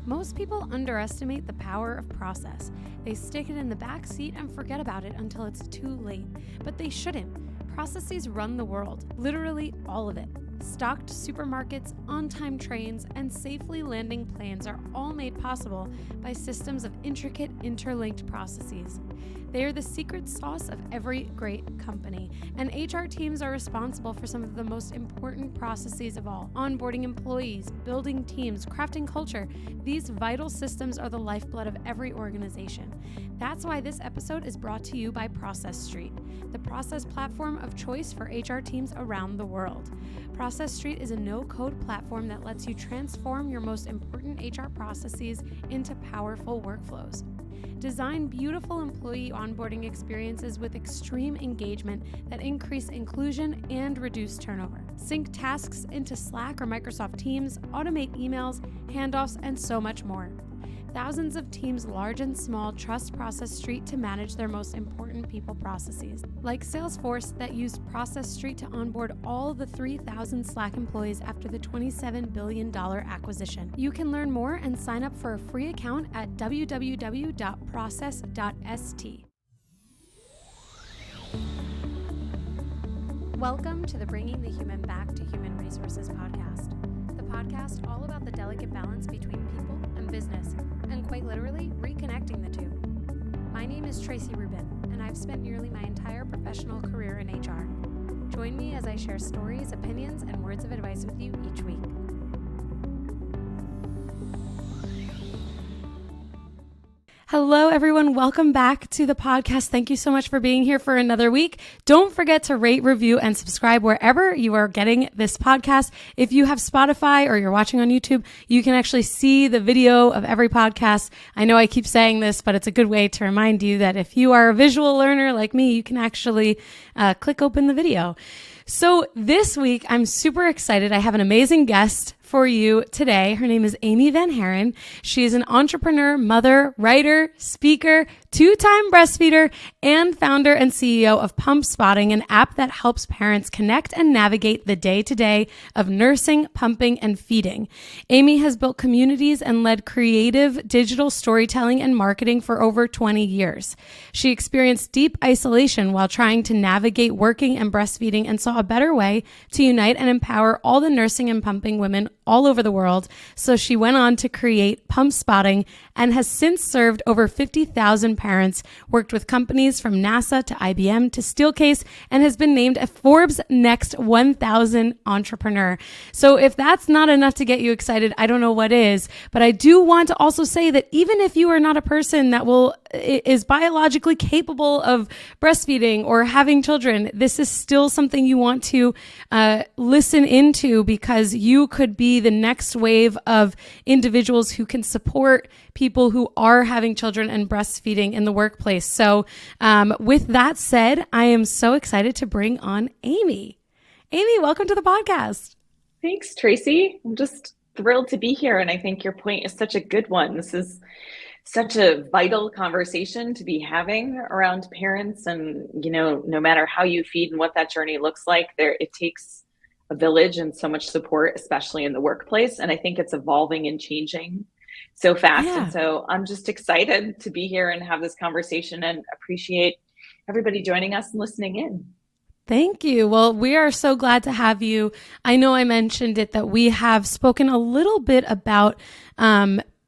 Most people underestimate the power of process. They stick it in the back seat and forget about it until it's too late. But they shouldn't. Processes run the world, literally all of it. Stocked supermarkets, on-time trains, and safely landing planes are all made possible by systems of intricate, interlinked processes. They are the secret sauce of every great company, and HR teams are responsible for some of the most important processes of all. Onboarding employees, building teams, crafting culture. These vital systems are the lifeblood of every organization. That's why this episode is brought to you by Process Street, the process platform of choice for HR teams around the world. Process Street is a no-code platform that lets you transform your most important HR processes into powerful workflows. Design beautiful employee onboarding experiences with extreme engagement that increase inclusion and reduce turnover. Sync tasks into Slack or Microsoft Teams, automate emails, handoffs, and so much more. Thousands of teams, large and small, trust Process Street to manage their most important people processes. Like Salesforce, that used Process Street to onboard all the 3,000 Slack employees after the $27 billion acquisition. You can learn more and sign up for a free account at www.process.st. Welcome to the Bringing the Human Back to Human Resources podcast. The podcast all about the delicate balance between people and business, and quite literally, reconnecting the two. My name is Tracy Rubin, and I've spent nearly my entire professional career in HR. Join me as I share stories, opinions, and words of advice with you each week. Hello, everyone. Welcome back to the podcast. Thank you so much for being here for another week. Don't forget to rate, review, and subscribe wherever you are getting this podcast. If you have Spotify or you're watching on YouTube, you can actually see the video of every podcast. I know I keep saying this, but it's a good way to remind you that if you are a visual learner like me, you can actually click open the video. So this week, I'm super excited. I have an amazing guest for you today. Her name is Amy VanHaren. She is an entrepreneur, mother, writer, speaker, two-time breastfeeder, and founder and CEO of Pumpspotting, an app that helps parents connect and navigate the day-to-day of nursing, pumping, and feeding. Amy has built communities and led creative digital storytelling and marketing for over 20 years. She experienced deep isolation while trying to navigate working and breastfeeding and saw a better way to unite and empower all the nursing and pumping women all over the world. So she went on to create Pumpspotting and has since served over 50,000 parents, worked with companies from NASA to IBM to Steelcase, and has been named a Forbes Next 1000 entrepreneur. So if that's not enough to get you excited, I don't know what is. But I do want to also say that even if you are not a person that is biologically capable of breastfeeding or having children, this is still something you want to listen into, because you could be the next wave of individuals who can support people who are having children and breastfeeding in the workplace. So with that said, I am so excited to bring on Amy. Amy, welcome to the podcast. Thanks, Tracy. I'm just thrilled to be here. And I think your point is such a good one. This is such a vital conversation to be having around parents. And, no matter how you feed and what that journey looks like, it takes a village and so much support, especially in the workplace. And I think it's evolving and changing so fast. Yeah. And so I'm just excited to be here and have this conversation, and appreciate everybody joining us and listening in. Thank you. Well, we are so glad to have you. I know I mentioned it that we have spoken a little bit about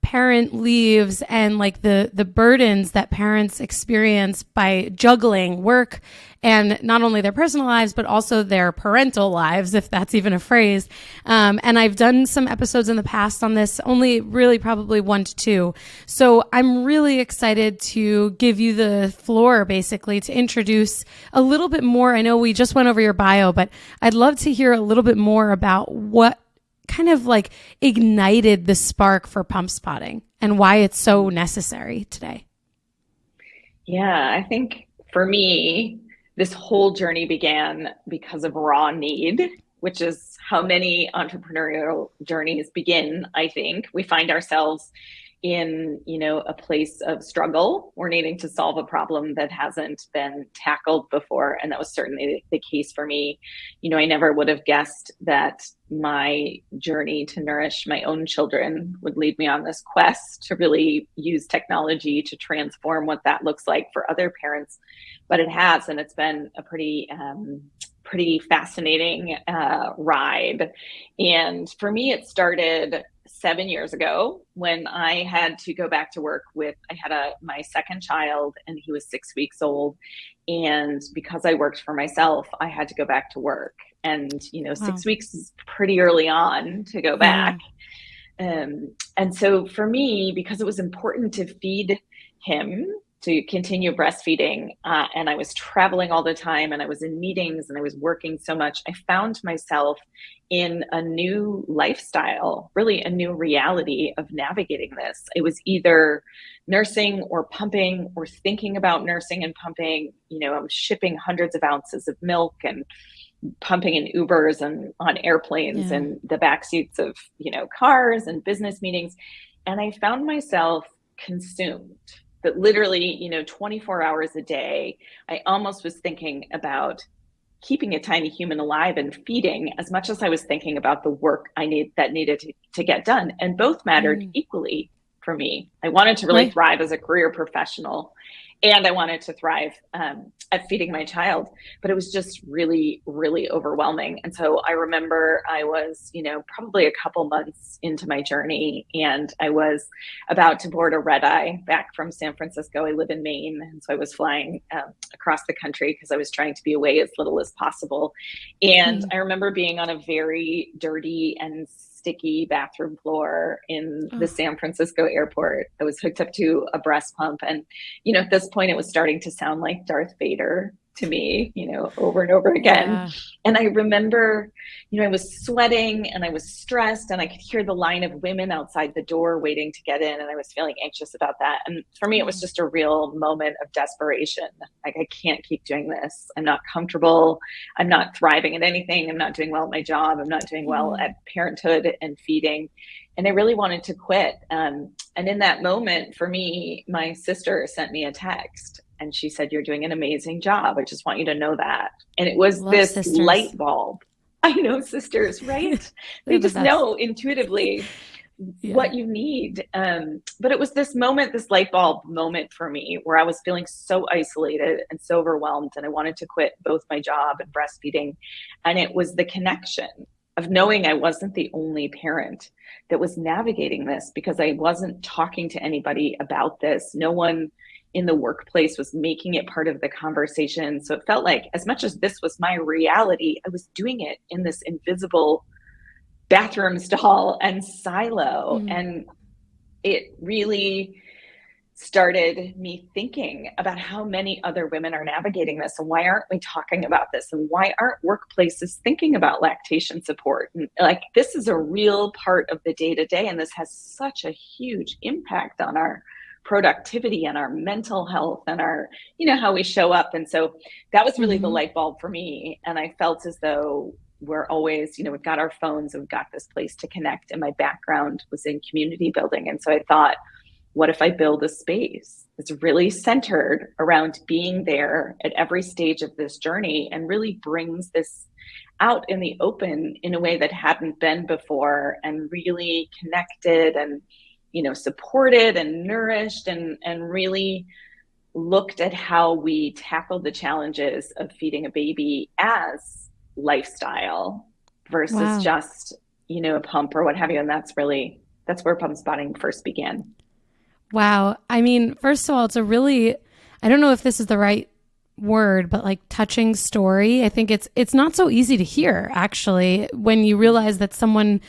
parent leaves and like the burdens that parents experience by juggling work and not only their personal lives, but also their parental lives, if that's even a phrase. And I've done some episodes in the past on this, only really probably 1 to 2. So I'm really excited to give you the floor, basically, to introduce a little bit more. I know we just went over your bio, but I'd love to hear a little bit more about what kind of like ignited the spark for Pumpspotting and why it's so necessary today. Yeah, I think for me, this whole journey began because of raw need, which is how many entrepreneurial journeys begin. I think we find ourselves in, a place of struggle or needing to solve a problem that hasn't been tackled before. And that was certainly the case for me. I never would have guessed that my journey to nourish my own children would lead me on this quest to really use technology to transform what that looks like for other parents. But it has, and it's been a pretty fascinating ride. And for me, it started 7 years ago when I had to go back to work I had my second child, and he was 6 weeks old. And because I worked for myself, I had to go back to work. And, Wow. 6 weeks is pretty early on to go back. And so for me, because it was important to feed him, to continue breastfeeding, and I was traveling all the time, and I was in meetings, and I was working so much, I found myself in a new lifestyle, really a new reality of navigating this. It was either nursing or pumping or thinking about nursing and pumping. I was shipping hundreds of ounces of milk and pumping in Ubers and on airplanes and the back seats of, cars and business meetings. And I found myself consumed. But literally, 24 hours a day, I almost was thinking about keeping a tiny human alive and feeding as much as I was thinking about the work that needed to get done. And both mattered equally for me. I wanted to really thrive as a career professional, and I wanted to thrive at feeding my child, but it was just really, really overwhelming. And so I remember I was, probably a couple months into my journey, and I was about to board a red eye back from San Francisco. I live in Maine, and so I was flying across the country because I was trying to be away as little as possible. And I remember being on a very dirty and sticky bathroom floor in the San Francisco airport. I was hooked up to a breast pump. And, at this point, it was starting to sound like Darth Vader to me, over and over again. Yeah. And I remember, I was sweating and I was stressed, and I could hear the line of women outside the door waiting to get in. And I was feeling anxious about that. And for me, it was just a real moment of desperation. Like, I can't keep doing this. I'm not comfortable. I'm not thriving at anything. I'm not doing well at my job. I'm not doing well at parenthood and feeding. And I really wanted to quit. And in that moment, for me, my sister sent me a text. And she said, "You're doing an amazing job. I just want you to know that." And it was this light bulb. I know sisters, right? They just know intuitively what you need. But it was this moment, this light bulb moment for me, where I was feeling so isolated and so overwhelmed, and I wanted to quit both my job and breastfeeding. And it was the connection of knowing I wasn't the only parent that was navigating this, because I wasn't talking to anybody about this. No one in the workplace was making it part of the conversation. So it felt like, as much as this was my reality, I was doing it in this invisible bathroom stall and silo. And it really started me thinking about how many other women are navigating this, and why aren't we talking about this, and why aren't workplaces thinking about lactation support? And like, this is a real part of the day-to-day, and this has such a huge impact on our productivity and our mental health and our, how we show up. And so that was really the light bulb for me. And I felt as though we're always, we've got our phones and we've got this place to connect. And my background was in community building. And so I thought, what if I build a space that's really centered around being there at every stage of this journey, and really brings this out in the open in a way that hadn't been before, and really connected and supported and nourished, and really looked at how we tackled the challenges of feeding a baby as lifestyle versus just, a pump or what have you. And that's where Pumpspotting first began. Wow. I mean, first of all, it's a really, I don't know if this is the right word, but like touching story. I think it's not so easy to hear, actually, when you realize that someone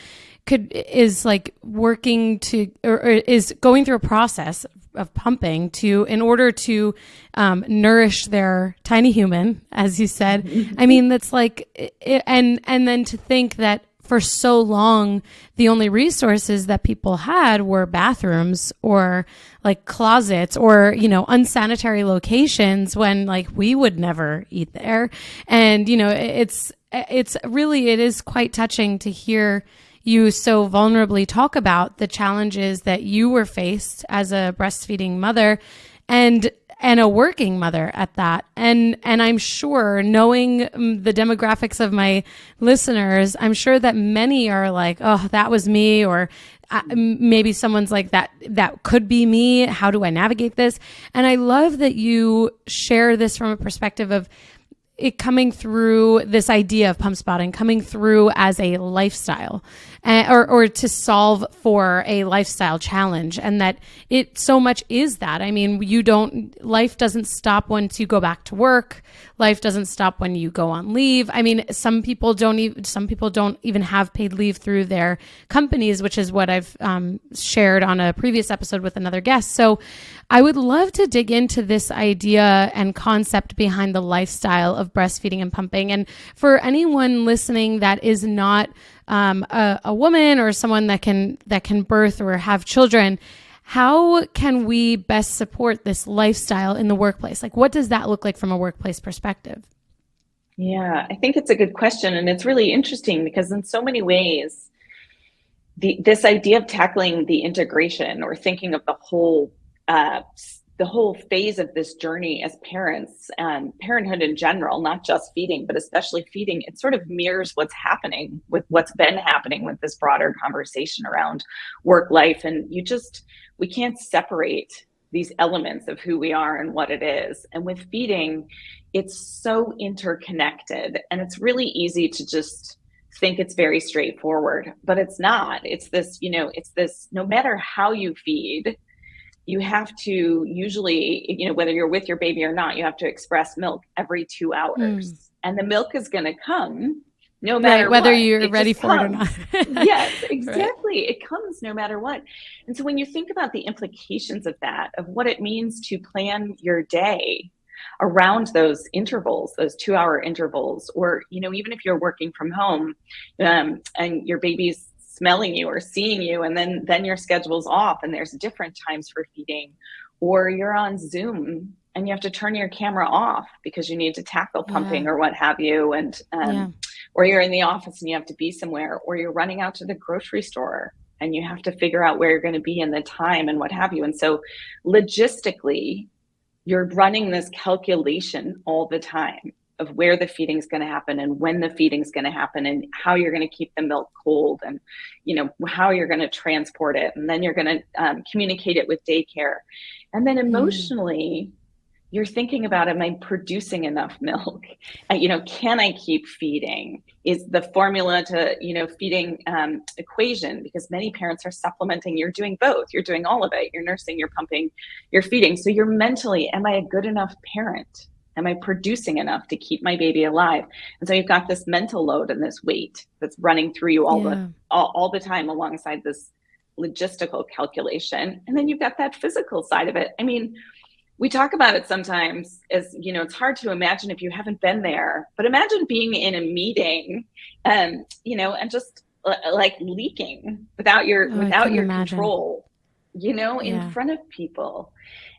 is like working to, or is going through a process of pumping in order to nourish their tiny human, as you said. I mean, that's like, and then to think that for so long, the only resources that people had were bathrooms or like closets or, unsanitary locations, when like we would never eat there. And, it is quite touching to hear you so vulnerably talk about the challenges that you were faced as a breastfeeding mother and a working mother at that. And I'm sure, knowing the demographics of my listeners, I'm sure that many are like, oh, that was me, or maybe someone's like, that could be me. How do I navigate this? And I love that you share this from a perspective of it coming through, this idea of pump spotting coming through as a lifestyle, or to solve for a lifestyle challenge, and that it so much is that. I mean, life doesn't stop once you go back to work. Life doesn't stop when you go on leave. I mean, some people don't even have paid leave through their companies, which is what I've shared on a previous episode with another guest. So I would love to dig into this idea and concept behind the lifestyle of breastfeeding and pumping. And for anyone listening that is not a woman or someone that can birth or have children, how can we best support this lifestyle in the workplace? Like, what does that look like from a workplace perspective? Yeah, I think it's a good question. And it's really interesting because in so many ways, this idea of tackling the integration or thinking of the whole phase of this journey as parents and parenthood in general, not just feeding, but especially feeding, it sort of mirrors what's been happening with this broader conversation around work life. And we can't separate these elements of who we are and what it is. And with feeding, it's so interconnected, and it's really easy to just think it's very straightforward, but it's not. It's this, no matter how you feed, you have to usually, whether you're with your baby or not, you have to express milk every 2 hours. And the milk is going to come no matter whether what. You're ready for it or not. Yes, exactly. Right. It comes no matter what. And so when you think about the implications of that, of what it means to plan your day around those intervals, those 2-hour intervals, or, even if you're working from home and your baby's smelling you or seeing you, and then your schedule's off and there's different times for feeding, or you're on Zoom and you have to turn your camera off because you need to tackle pumping or what have you, and or you're in the office and you have to be somewhere, or you're running out to the grocery store and you have to figure out where you're going to be in the time and what have you. And so logistically, you're running this calculation all the time of where the feeding's going to happen and when the feeding's going to happen and how you're going to keep the milk cold and, how you're going to transport it. And then you're going to communicate it with daycare. And then emotionally, you're thinking about, am I producing enough milk? Can I keep feeding? Is the formula to, feeding equation, because many parents are supplementing. You're doing both. You're doing all of it. You're nursing, you're pumping, you're feeding. So you're mentally, am I a good enough parent? Am I producing enough to keep my baby alive? And so you've got this mental load and this weight that's running through you all the time alongside this logistical calculation. And then you've got that physical side of it. I mean, we talk about it sometimes as, it's hard to imagine if you haven't been there, but imagine being in a meeting and just like leaking without your control, in front of people.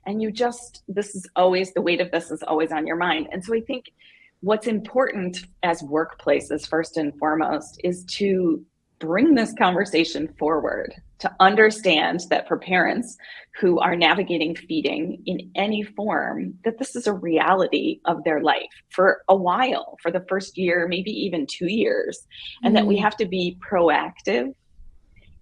And the weight of this is always on your mind. And so I think what's important as workplaces, first and foremost, is to bring this conversation forward, to understand that for parents who are navigating feeding in any form, that this is a reality of their life for a while, for the first year, maybe even 2 years, and that we have to be proactive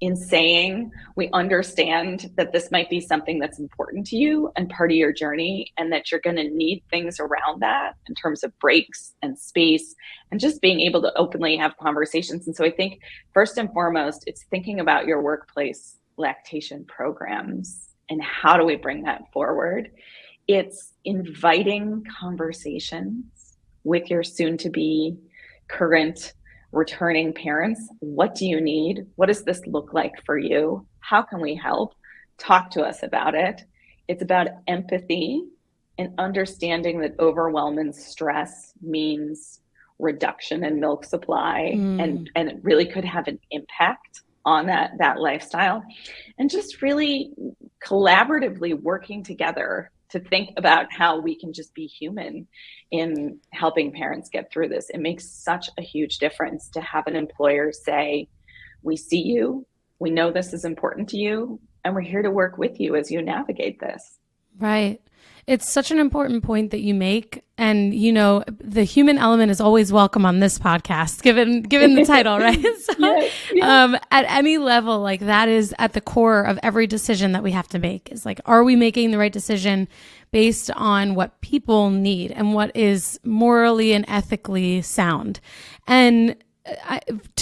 in saying, we understand that this might be something that's important to you and part of your journey, and that you're going to need things around that in terms of breaks and space and just being able to openly have conversations. And so I think first and foremost, it's thinking about your workplace lactation programs and how do we bring that forward. It's inviting conversations with your soon-to-be current returning parents. What do you need? What does this look like for you? How can we help? Talk to us about it. It's about empathy and understanding that overwhelm and stress means reduction in milk supply, and it really could have an impact on that lifestyle. And just really collaboratively working together to think about how we can just be human in helping parents get through this. It makes such a huge difference to have an employer say, We see you. We know this is important to you, and we're here to work with you as you navigate this. Right. It's such an important point that you make. And, the human element is always welcome on this podcast, given the title, right? So, Yeah. at any level, like that is at the core of every decision that we have to make is like, are we making the right decision based on what people need and what is morally and ethically sound? And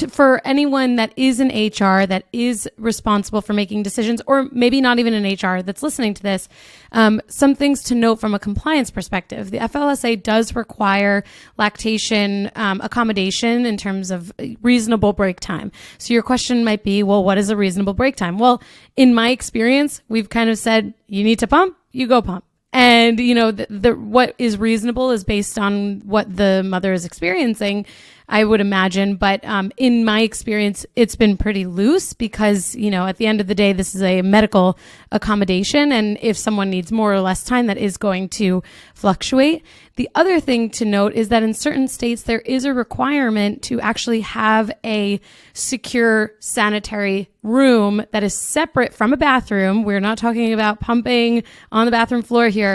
for anyone that is in HR that is responsible for making decisions, or maybe not even in HR that's listening to this, some things to note from a compliance perspective. The FLSA does require lactation accommodation in terms of reasonable break time. So your question might be, well, what is a reasonable break time? Well, in my experience, we've kind of said, you need to pump, you go pump. And, what is reasonable is based on what the mother is experiencing, I would imagine. But in my experience, it's been pretty loose because, at the end of the day, this is a medical accommodation. And if someone needs more or less time, that is going to fluctuate. The other thing to note is that in certain states, there is a requirement to actually have a secure sanitary room that is separate from a bathroom. We're not talking about pumping on the bathroom floor here.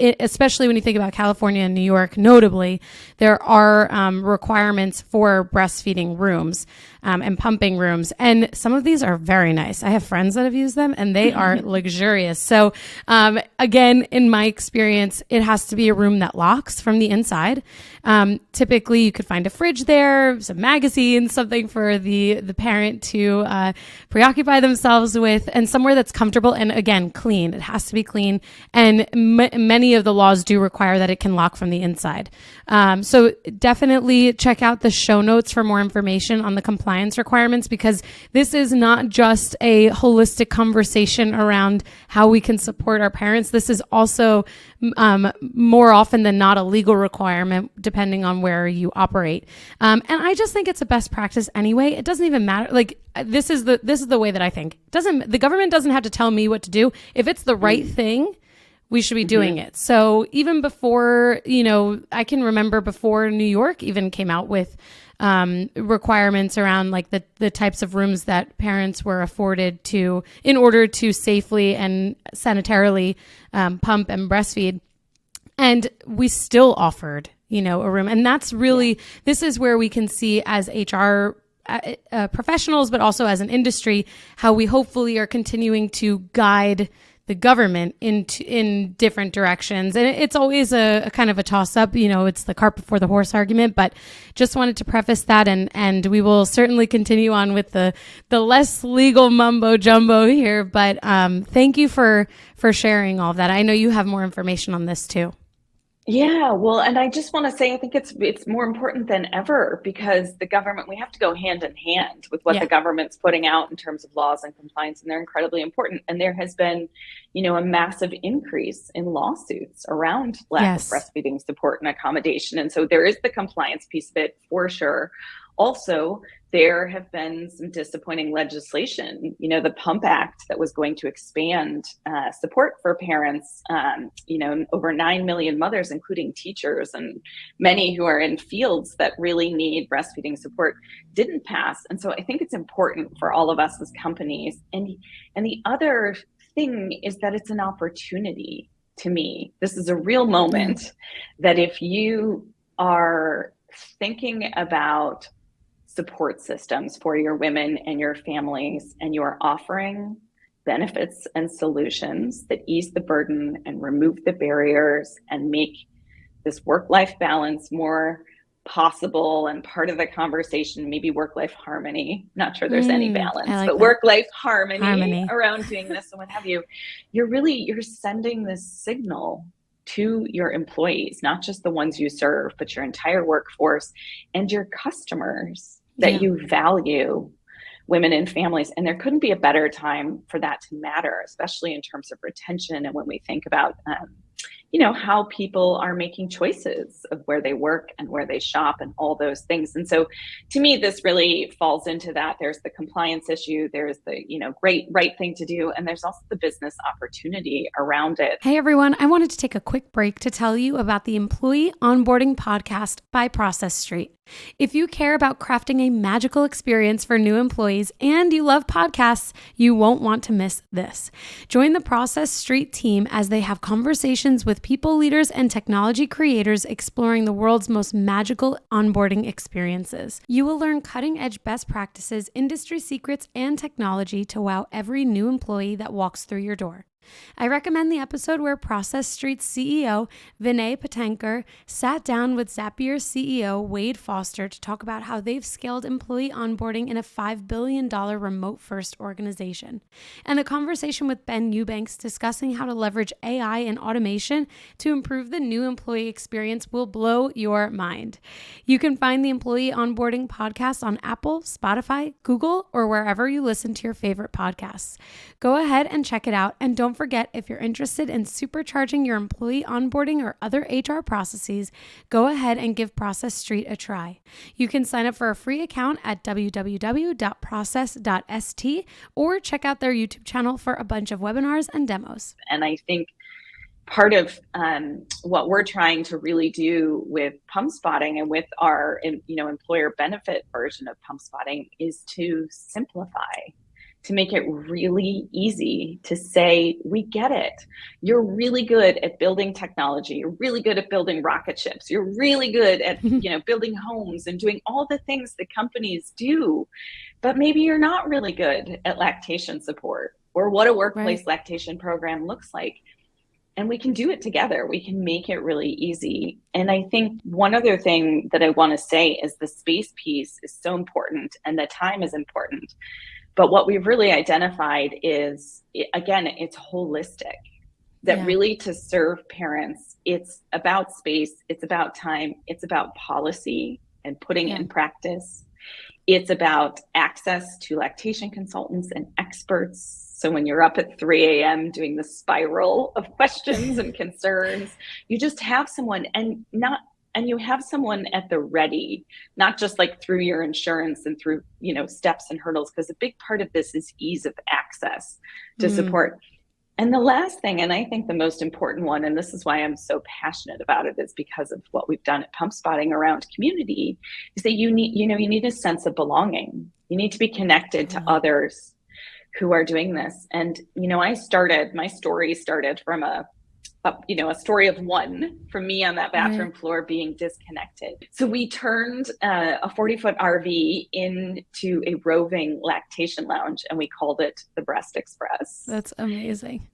Especially when you think about California and New York, notably, there are requirements for breastfeeding rooms and pumping rooms. And some of these are very nice. I have friends that have used them and they are luxurious. So again, in my experience, it has to be a room that locks from the inside. Typically, you could find a fridge there, some magazines, something for the parent to preoccupy themselves with, and somewhere that's comfortable and, again, clean. It has to be clean. And many of the laws do require that it can lock from the inside. So definitely check out the show notes for more information on the compliance requirements, because this is not just a holistic conversation around how we can support our parents. This is also more often than not a legal requirement, depending on where you operate. And I just think it's a best practice anyway. It doesn't even matter. Like, this is the way that I think. The government doesn't have to tell me what to do. If it's the right thing, we should be doing it. So even before, I can remember before New York even came out with requirements around like the types of rooms that parents were afforded to in order to safely and sanitarily pump and breastfeed. And we still offered, a room. And that's really, this is where we can see as HR professionals, but also as an industry, how we hopefully are continuing to guide the government in different directions. And it's always a kind of a toss up, it's the cart before the horse argument, but just wanted to preface that. And we will certainly continue on with the less legal mumbo jumbo here. But thank you for sharing all of that. I know you have more information on this too. Yeah, well, and I just want to say, I think it's more important than ever, because the government, we have to go hand in hand with what the government's putting out in terms of laws and compliance, and they're incredibly important. And there has been, a massive increase in lawsuits around lack of breastfeeding support and accommodation. And so there is the compliance piece of it for sure. Also, there have been some disappointing legislation, the Pump Act that was going to expand support for parents, over 9 million mothers, including teachers and many who are in fields that really need breastfeeding support, didn't pass. And so I think it's important for all of us as companies. And the other thing is that it's an opportunity to me. This is a real moment that if you are thinking about support systems for your women and your families, and you are offering benefits and solutions that ease the burden and remove the barriers and make this work-life balance more possible and part of the conversation, maybe work-life harmony. Not sure there's any balance, like but work-life harmony around doing this and what have you. You're sending this signal to your employees, not just the ones you serve, but your entire workforce and your customers, that you value women and families. And there couldn't be a better time for that to matter, especially in terms of retention. And when we think about how people are making choices of where they work and where they shop and all those things. And so to me, this really falls into that. There's the compliance issue, there's the, great right thing to do, and there's also the business opportunity around it. Hey everyone, I wanted to take a quick break to tell you about the Employee Onboarding Podcast by Process Street. If you care about crafting a magical experience for new employees and you love podcasts, you won't want to miss this. Join the Process Street team as they have conversations with people leaders and technology creators exploring the world's most magical onboarding experiences. You will learn cutting-edge best practices, industry secrets, and technology to wow every new employee that walks through your door. I recommend the episode where Process Street's CEO, Vinay Patankar, sat down with Zapier's CEO, Wade Foster, to talk about how they've scaled employee onboarding in a $5 billion remote-first organization, and a conversation with Ben Eubanks discussing how to leverage AI and automation to improve the new employee experience will blow your mind. You can find the Employee Onboarding Podcast on Apple, Spotify, Google, or wherever you listen to your favorite podcasts. Go ahead and check it out, and don't forget, if you're interested in supercharging your employee onboarding or other HR processes, go ahead and give Process Street a try. You can sign up for a free account at www.process.st or check out their YouTube channel for a bunch of webinars and demos. And I think part of what we're trying to really do with Pumpspotting and with our employer benefit version of Pumpspotting is to simplify, to make it really easy to say, we get it. You're really good at building technology. You're really good at building rocket ships. You're really good at, building homes and doing all the things that companies do. But maybe you're not really good at lactation support or what a workplace lactation program looks like. And we can do it together. We can make it really easy. And I think one other thing that I want to say is the space piece is so important and the time is important. But what we've really identified is, again, it's holistic, that really to serve parents, it's about space, it's about time, it's about policy and putting it in practice. It's about access to lactation consultants and experts. So when you're up at 3 a.m. doing the spiral of questions and concerns, you just have someone and you have someone at the ready, not just like through your insurance and through, steps and hurdles, because a big part of this is ease of access to support. And the last thing, and I think the most important one, and this is why I'm so passionate about it, is because of what we've done at Pumpspotting around community, is that you need a sense of belonging. You need to be connected to others who are doing this. And, my story started from a story of one from me on that bathroom floor being disconnected. So we turned a 40-foot RV into a roving lactation lounge, and we called it the Breast Express. That's amazing.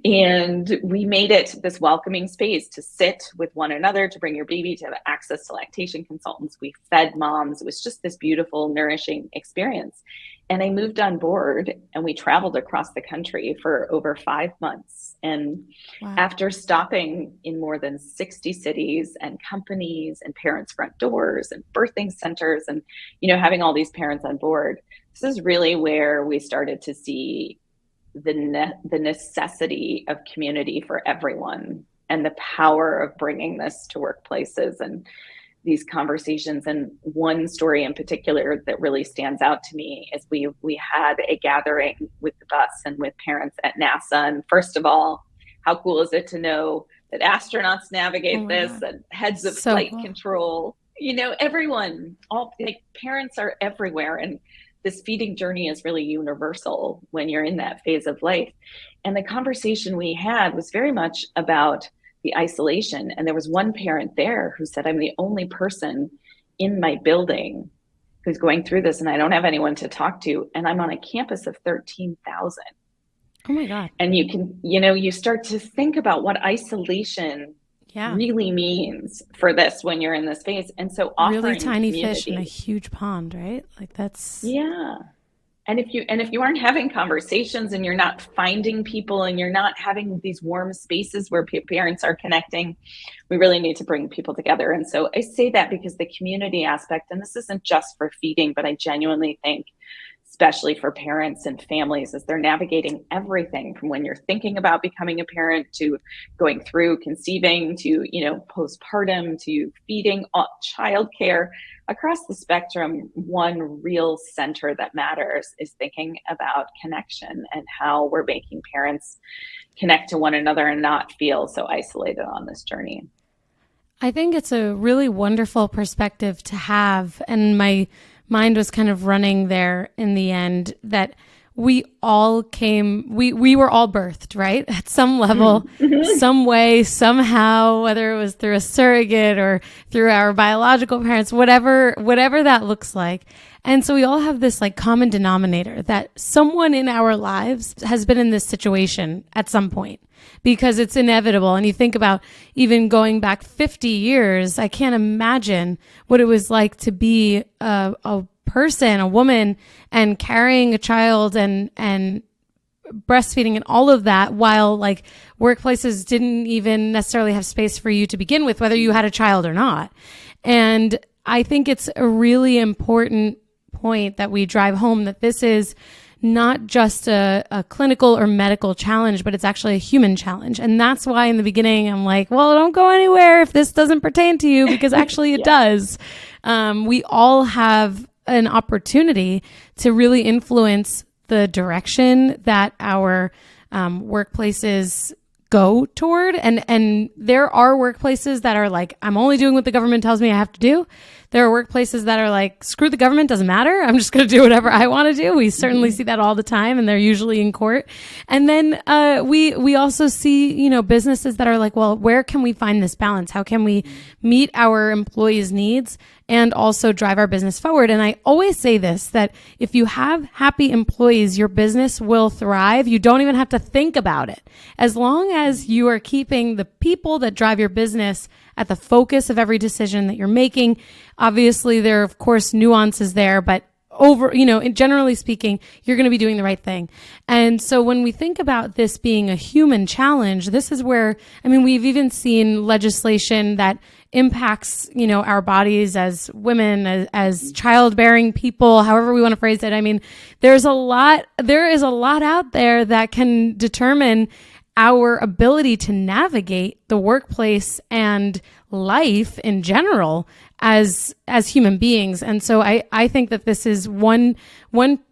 And we made it this welcoming space to sit with one another, to bring your baby, to have access to lactation consultants. We fed moms. It was just this beautiful, nourishing experience. And I moved on board and we traveled across the country for over 5 months. And after stopping in more than 60 cities and companies and parents' front doors and birthing centers and, having all these parents on board, this is really where we started to see the necessity of community for everyone and the power of bringing this to workplaces and these conversations. And one story in particular that really stands out to me is we had a gathering with the bus and with parents at NASA. And first of all, how cool is it to know that astronauts navigate this and heads of flight control, everyone, parents are everywhere. And this feeding journey is really universal when you're in that phase of life. And the conversation we had was very much about the isolation. And there was one parent there who said, I'm the only person in my building who's going through this and I don't have anyone to talk to. And I'm on a campus of 13,000. Oh my God. And you can, you start to think about what isolation really means for this when you're in this phase. And so offering really tiny fish in a huge pond, right? Like that's. Yeah. And if you aren't having conversations and you're not finding people and you're not having these warm spaces where parents are connecting, we really need to bring people together. And so I say that because the community aspect, and this isn't just for feeding, but I genuinely think especially for parents and families as they're navigating everything from when you're thinking about becoming a parent to going through conceiving to, postpartum to feeding, childcare. Across the spectrum, one real center that matters is thinking about connection and how we're making parents connect to one another and not feel so isolated on this journey. I think it's a really wonderful perspective to have. And my mind was kind of running there in the end that we all we were all birthed, right? At some level, some way, somehow, whether it was through a surrogate or through our biological parents, whatever that looks like. And so we all have this like common denominator that someone in our lives has been in this situation at some point because it's inevitable. And you think about even going back 50 years, I can't imagine what it was like to be a person, a woman, and carrying a child and breastfeeding and all of that while like workplaces didn't even necessarily have space for you to begin with, whether you had a child or not. And I think it's a really important point that we drive home that this is not just a clinical or medical challenge, but it's actually a human challenge. And that's why in the beginning, I'm like, well, don't go anywhere if this doesn't pertain to you, because actually it does. We all have an opportunity to really influence the direction that our workplaces go toward. And there are workplaces that are like, I'm only doing what the government tells me I have to do. There are workplaces that are like, screw the government, doesn't matter. I'm just going to do whatever I want to do. We certainly see that all the time, and they're usually in court. And then we also see, businesses that are like, well, where can we find this balance? How can we meet our employees' needs and also drive our business forward? And I always say this, that if you have happy employees, your business will thrive. You don't even have to think about it. As long as you are keeping the people that drive your business at the focus of every decision that you're making. Obviously, there are, of course, nuances there, but generally speaking, you're going to be doing the right thing. And so when we think about this being a human challenge, this is where, we've even seen legislation that impacts, our bodies as women, as childbearing people, however we want to phrase it. There is a lot out there that can determine our ability to navigate the workplace and life in general as human beings. And so I think that this is one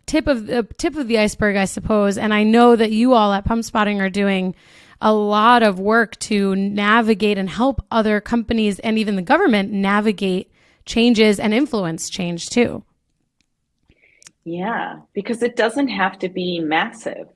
tip of the iceberg, I suppose. And I know that you all at Pumpspotting are doing a lot of work to navigate and help other companies and even the government navigate changes and influence change too. Yeah, because it doesn't have to be massive.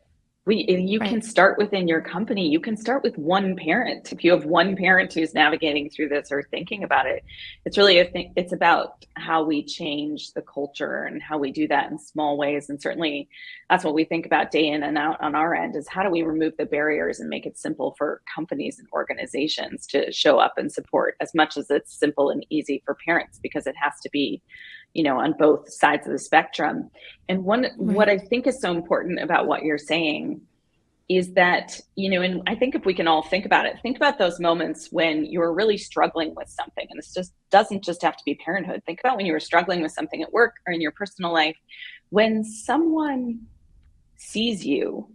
You can start within your company. You can start with one parent. If you have one parent who's navigating through this or thinking about it, it's really it's about how we change the culture and how we do that in small ways. And certainly that's what we think about day in and out on our end, is how do we remove the barriers and make it simple for companies and organizations to show up and support as much as it's simple and easy for parents, because it has to be on both sides of the spectrum. And what I think is so important about what you're saying is that, and I think if we can all think about it, think about those moments when you're really struggling with something. And this just doesn't just have to be parenthood. Think about when you were struggling with something at work or in your personal life, when someone sees you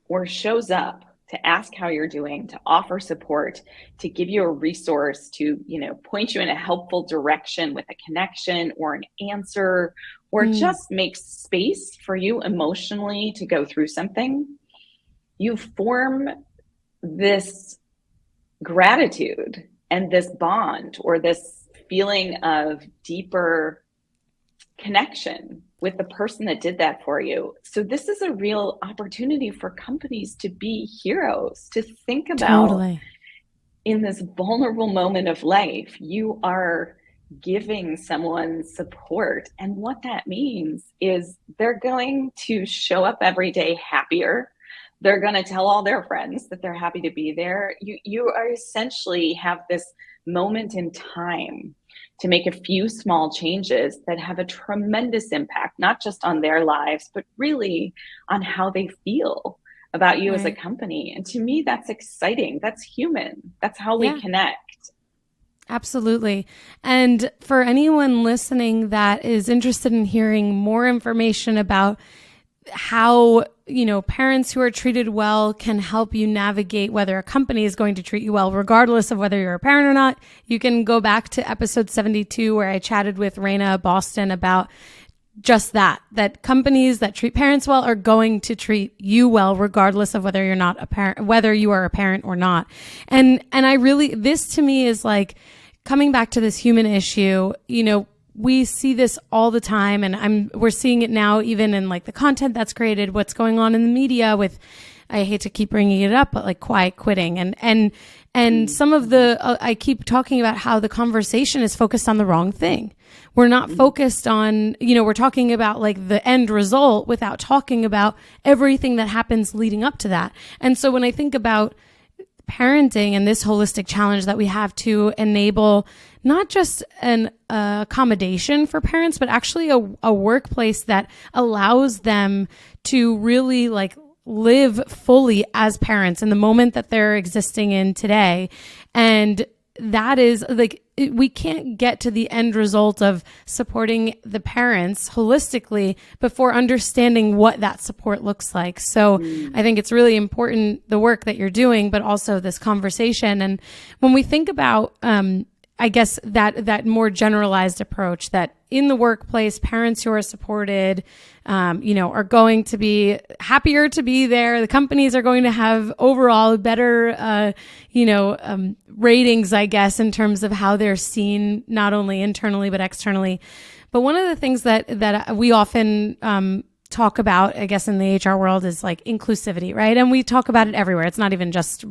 or shows up to ask how you're doing, to offer support, to give you a resource, to, point you in a helpful direction with a connection or an answer, or just make space for you emotionally to go through something, you form this gratitude and this bond or this feeling of deeper connection with the person that did that for you. So this is a real opportunity for companies to be heroes, to think about in this vulnerable moment of life, you are giving someone support. And what that means is they're going to show up every day happier. They're going to tell all their friends that they're happy to be there. You are essentially have this moment in time to make a few small changes that have a tremendous impact, not just on their lives, but really on how they feel about you as a company. And to me, that's exciting. That's human. That's how we connect. Absolutely. And for anyone listening that is interested in hearing more information about how, parents who are treated well can help you navigate whether a company is going to treat you well, regardless of whether you're a parent or not. You can go back to episode 72 where I chatted with Raina Boston about just that companies that treat parents well are going to treat you well, regardless of whether you're not a parent, whether you are a parent or not. And I really, this to me is like coming back to this human issue. We see this all the time, and we're seeing it now even in like the content that's created, what's going on in the media with, I hate to keep bringing it up, but like quiet quitting and some of I keep talking about how the conversation is focused on the wrong thing. We're not focused on, we're talking about like the end result without talking about everything that happens leading up to that. And so when I think about parenting and this holistic challenge that we have to enable not just an accommodation for parents, but actually a workplace that allows them to really like live fully as parents in the moment that they're existing in today. And that is like, we can't get to the end result of supporting the parents holistically before understanding what that support looks like. So I think it's really important, the work that you're doing, but also this conversation. And when we think about, I guess that more generalized approach that in the workplace, parents who are supported, are going to be happier to be there. The companies are going to have overall better, ratings, I guess, in terms of how they're seen, not only internally, but externally. But one of the things that we often, talk about, I guess, in the HR world is like inclusivity, right? And we talk about it everywhere. It's not even just,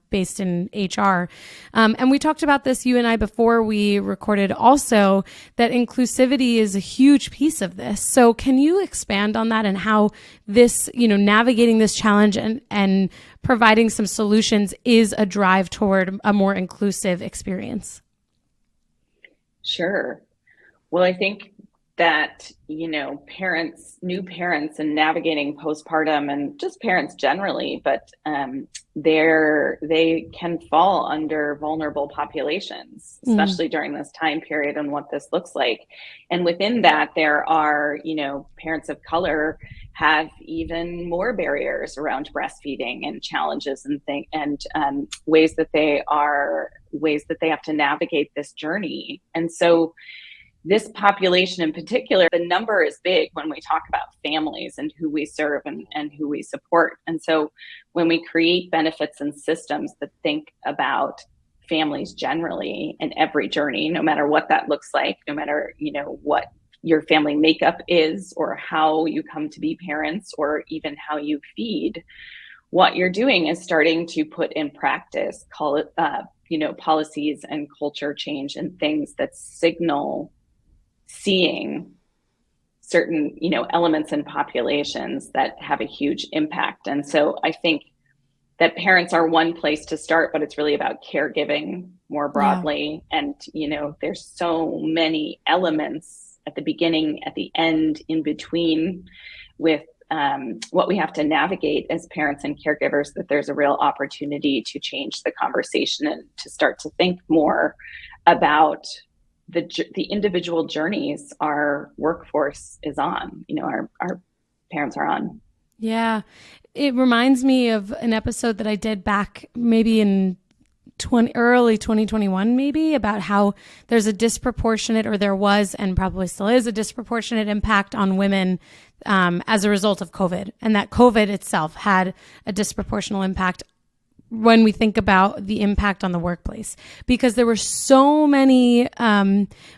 based in HR. And we talked about this, you and I, before we recorded also, that inclusivity is a huge piece of this. So can you expand on that and how this, navigating this challenge and providing some solutions is a drive toward a more inclusive experience? Sure. Well, I think that, new parents and navigating postpartum and just parents generally, but they can fall under vulnerable populations, especially during this time period and what this looks like. And within that, there are, parents of color have even more barriers around breastfeeding and challenges and ways that they have to navigate this journey. And so this population in particular, the number is big when we talk about families and who we serve and who we support. And so when we create benefits and systems that think about families generally and every journey, no matter what that looks like, no matter, what your family makeup is or how you come to be parents or even how you feed, what you're doing is starting to put in practice, policies and culture change and things that signal seeing certain, elements in populations that have a huge impact. And so I think that parents are one place to start, but it's really about caregiving more broadly. Yeah. And, there's so many elements at the beginning, at the end, in between with what we have to navigate as parents and caregivers, that there's a real opportunity to change the conversation and to start to think more about the individual journeys our workforce is on, our parents are on. Yeah. It reminds me of an episode that I did back maybe in early 2021, maybe, about how there's a disproportionate, or there was and probably still is a disproportionate impact on women as a result of COVID, and that COVID itself had a disproportional impact when we think about the impact on the workplace, because there were so many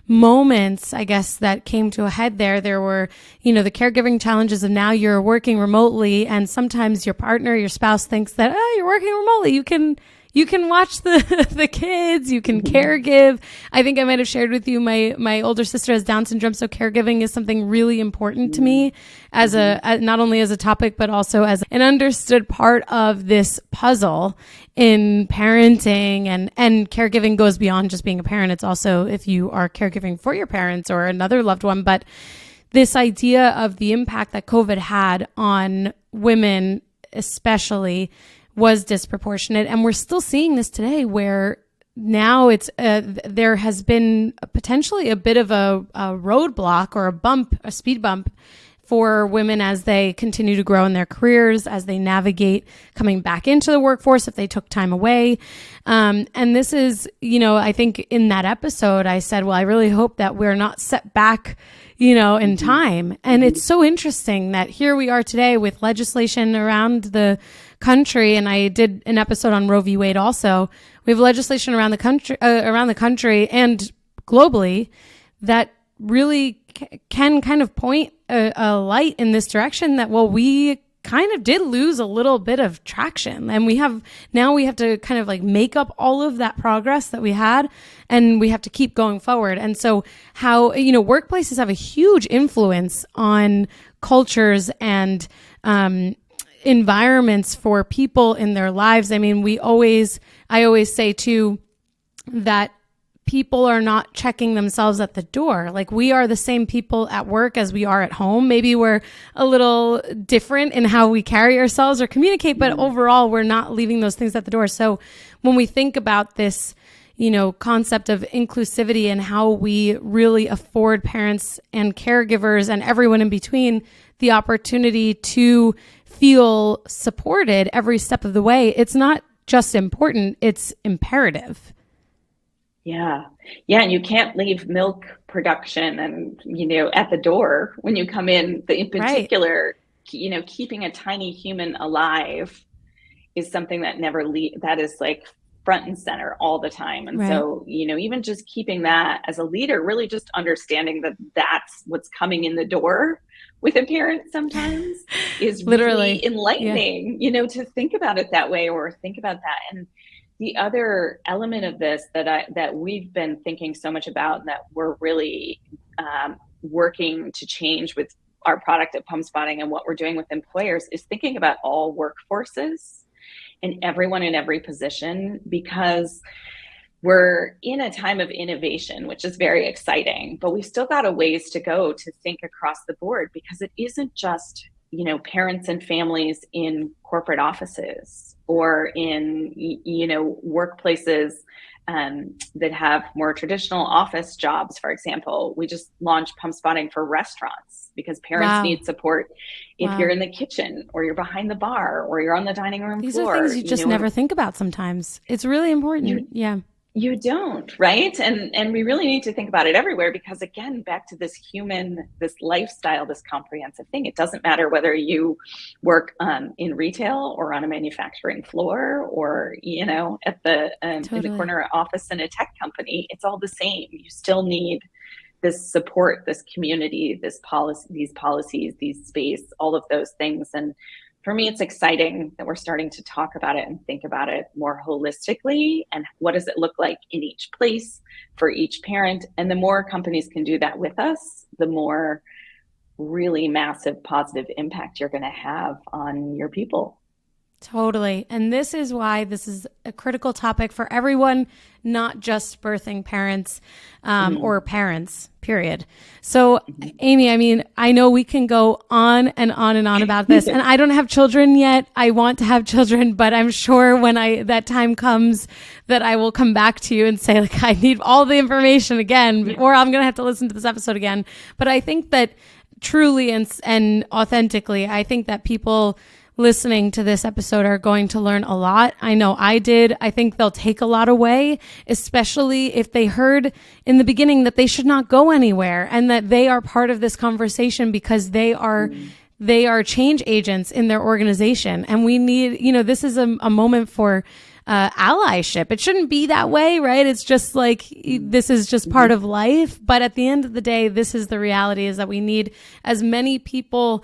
moments, I guess, that came to a head there. There were, the caregiving challenges of now you're working remotely, and sometimes your partner, your spouse thinks that, you're working remotely, you can watch the kids, you can caregive. I think I might have shared with you, my older sister has Down syndrome, so caregiving is something really important to me as not only as a topic, but also as an understood part of this puzzle in parenting, and caregiving goes beyond just being a parent. It's also if you are caregiving for your parents or another loved one. But this idea of the impact that COVID had on women, especially, was disproportionate. And we're still seeing this today, where now it's there has been potentially a bit of a roadblock or a speed bump for women as they continue to grow in their careers, as they navigate coming back into the workforce if they took time away. And this is, I think in that episode, I said, well, I really hope that we're not set back, in time. And it's so interesting that here we are today with legislation around the country. And I did an episode on Roe v. Wade also. We have legislation around the country and globally that really can kind of point a light in this direction that, well, we kind of did lose a little bit of traction, and we have to kind of like make up all of that progress that we had, and we have to keep going forward. And so how, workplaces have a huge influence on cultures and environments for people in their lives. I mean, I always say too that people are not checking themselves at the door. Like, we are the same people at work as we are at home. Maybe we're a little different in how we carry ourselves or communicate, but overall, we're not leaving those things at the door. So when we think about this, concept of inclusivity and how we really afford parents and caregivers and everyone in between the opportunity to feel supported every step of the way, it's not just important, it's imperative. Yeah. Yeah. And you can't leave milk production and, at the door when you come in particular, right. Keeping a tiny human alive is something that that is like front and center all the time. And right. So, even just keeping that as a leader, really just understanding that that's what's coming in the door with a parent sometimes is literally really enlightening, to think about it that way or think about that. And the other element of this that we've been thinking so much about and that we're really working to change with our product at Pumpspotting and what we're doing with employers is thinking about all workforces and everyone in every position, because we're in a time of innovation, which is very exciting, but we've still got a ways to go to think across the board, because it isn't just, parents and families in corporate offices or in, workplaces that have more traditional office jobs. For example, we just launched Pumpspotting for restaurants because parents need support if you're in the kitchen or you're behind the bar or you're on the dining room floor. These are things you just never think about sometimes. It's really important. You don't, right? And we really need to think about it everywhere, because again, back to this lifestyle, this comprehensive thing. It doesn't matter whether you work in retail or on a manufacturing floor or, at the in the corner office in a tech company. It's all the same. You still need this support, this community, these policies, these space, all of those things. And for me, it's exciting that we're starting to talk about it and think about it more holistically. And what does it look like in each place for each parent? And the more companies can do that with us, the more really massive positive impact you're going to have on your people. Totally. And this is why this is a critical topic for everyone, not just birthing parents or parents, period. So, Amy, I mean, I know we can go on and on and on about this, and I don't have children yet. I want to have children, but I'm sure when that time comes that I will come back to you and say, like, I need all the information again, or I'm going to have to listen to this episode again. But I think that truly and authentically, I think that people listening to this episode are going to learn a lot. I know I did. I think they'll take a lot away, especially if they heard in the beginning that they should not go anywhere and that they are part of this conversation because they are change agents in their organization. And we need, this is a moment for allyship. It shouldn't be that way, right? It's just like, this is just part of life. But at the end of the day, this is the reality, is that we need as many people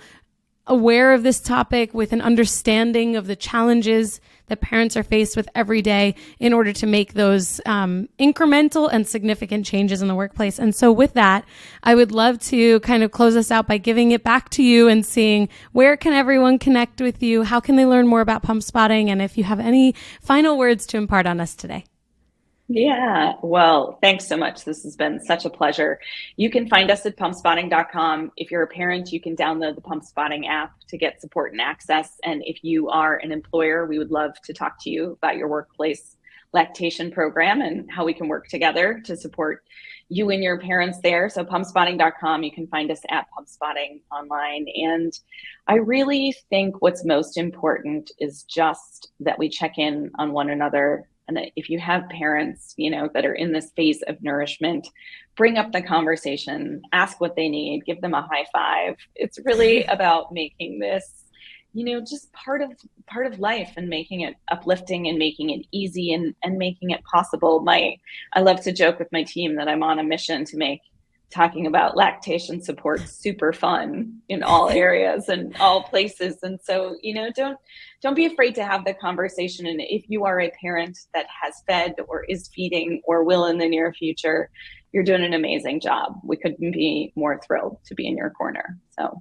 aware of this topic with an understanding of the challenges that parents are faced with every day in order to make those incremental and significant changes in the workplace. And so with that, I would love to kind of close us out by giving it back to you and seeing where can everyone connect with you? How can they learn more about Pumpspotting? And if you have any final words to impart on us today. Yeah, well, thanks so much. This has been such a pleasure. You can find us at pumpspotting.com. If you're a parent, you can download the Pumpspotting app to get support and access. And if you are an employer, we would love to talk to you about your workplace lactation program and how we can work together to support you and your parents there. So pumpspotting.com, you can find us at Pumpspotting online. And I really think what's most important is just that we check in on one another. And if you have parents, that are in this phase of nourishment, bring up the conversation, ask what they need, give them a high five. It's really about making this, just part of life, and making it uplifting and making it easy and making it possible. I love to joke with my team that I'm on a mission to make talking about lactation support super fun in all areas and all places. And so, don't be afraid to have the conversation. And if you are a parent that has fed or is feeding or will in the near future, you're doing an amazing job. We couldn't be more thrilled to be in your corner. So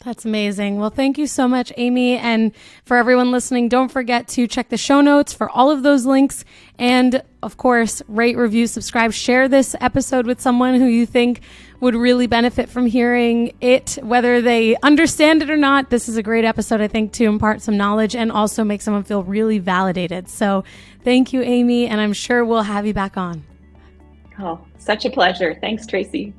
that's amazing. Well, thank you so much, Amy. And for everyone listening, don't forget to check the show notes for all of those links. And of course, rate, review, subscribe, share this episode with someone who you think would really benefit from hearing it, whether they understand it or not. This is a great episode, I think, to impart some knowledge and also make someone feel really validated. So thank you, Amy. And I'm sure we'll have you back on. Oh, such a pleasure. Thanks, Tracy.